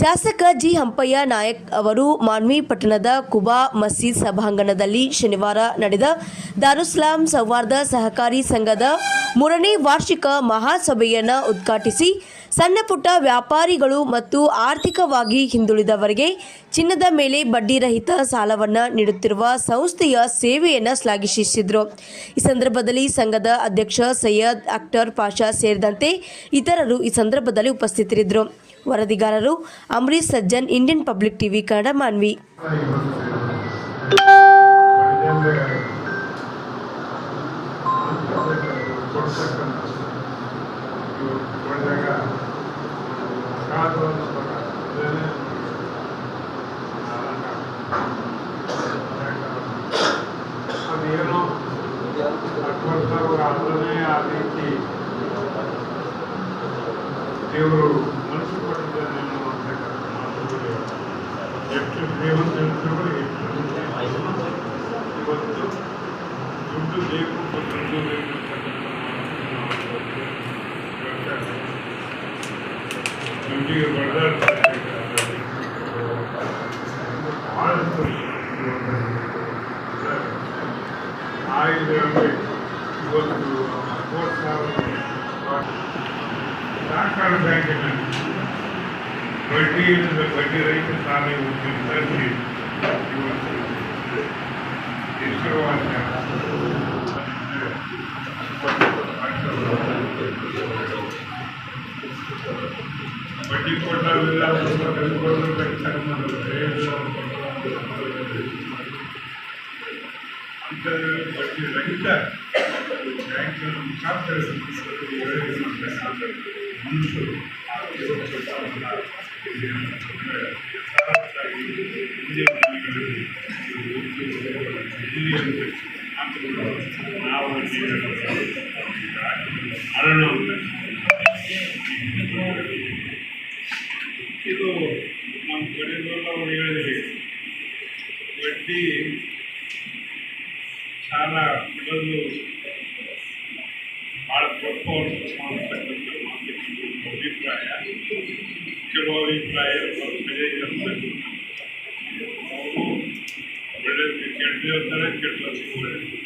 ಶಾಸಕ ಜಿ ಹಂಪಯ್ಯ ನಾಯಕ್ ಅವರು ಮಾನ್ವಿ ಪಟ್ಟಣದ ಕುಬಾ ಮಸೀದ್ ಸಭಾಂಗಣದಲ್ಲಿ ಶನಿವಾರ ನಡೆದ ದಾರುಸ್ಲಾಂ ಸೌಹಾರ್ದ ಸಹಕಾರಿ ಸಂಘದ 3ನೇ ವಾರ್ಷಿಕ ಮಹಾಸಭೆಯನ್ನು ಉದ್ಘಾಟಿಸಿ ಸಣ್ಣಪುಟ್ಟ ವ್ಯಾಪಾರಿಗಳು ಮತ್ತು ಆರ್ಥಿಕವಾಗಿ ಹಿಂದುಳಿದವರಿಗೆ ಚಿನ್ನದ ಮೇಲೆ ಬಡ್ಡಿರಹಿತ ಸಾಲವನ್ನು ನೀಡುತ್ತಿರುವ ಸಂಸ್ಥೆಯ ಸೇವೆಯನ್ನು ಶ್ಲಾಘಿಸಿದರು. ಈ ಸಂದರ್ಭದಲ್ಲಿ ಸಂಘದ ಅಧ್ಯಕ್ಷ ಸೈಯದ್ ಅಖ್ತರ್ ಪಾಷಾ ಸೇರಿದಂತೆ ಇತರರು ಈ ಸಂದರ್ಭದಲ್ಲಿ ಉಪಸ್ಥಿತರಿದ್ದರು. ವರದಿಗಾರರು Amareesh Sajjan, Indian public TV Kannada, Manvi. ಅದೇನೋ ದೇವರು ಮನಸ್ಸು ಕೊಟ್ಟಿದ್ದಾನೇನೋ ಅಂತಕ್ಕಂಥ ಮಾತು ಎಷ್ಟು ಶ್ರೀಮಂತರು ಇವತ್ತು ದುಡ್ಡು ಬೇಕು ದುಡ್ಡು ಬೇಕು ದುಡ್ಡಿಗೆ ಬಡದಾಡ್ತಾರೆ. ಭಾಳಷ್ಟು ಆಗಿದೆ ಇವತ್ತು 4,000 ಸಹಕಾರ ಬ್ಯಾಂಕಿನ ಬಡ್ಡಿ ರಹಿತ ಸಾಲ ವಿತರಿಸಿ ಇವತ್ತು ಹೆಸರುವಾಸ ಬಡ್ಡಿ ಕೊಟ್ಟಾಗ ಅಂಥದ್ರಲ್ಲಿ ಬಡ್ಡಿ ರಹಿತ ಬ್ಯಾಂಕಿನ ಮುಖಾಂತರ ಮನುಷ್ಯರು ನಾವು ಇದು ನಮ್ಮ ಕಡೆಯಲ್ಲ ಅವರು ಹೇಳಿದರೆ ಬಡ್ಡಿ ಸಾಲ ಕೊಡಲು ಭಾಳ ತಪ್ಪು ಅಂತಕ್ಕಂಥ ಅಭಿಪ್ರಾಯ. ಕೆಲವು ಅಭಿಪ್ರಾಯ ಅವರು ಒಳ್ಳೆಯದಕ್ಕೆ ಕೆಟ್ಟದೇ ಅಂತಾರೆ, ಕೆಟ್ಟದಕ್ಕೆ ಒಳ್ಳೆಯದು.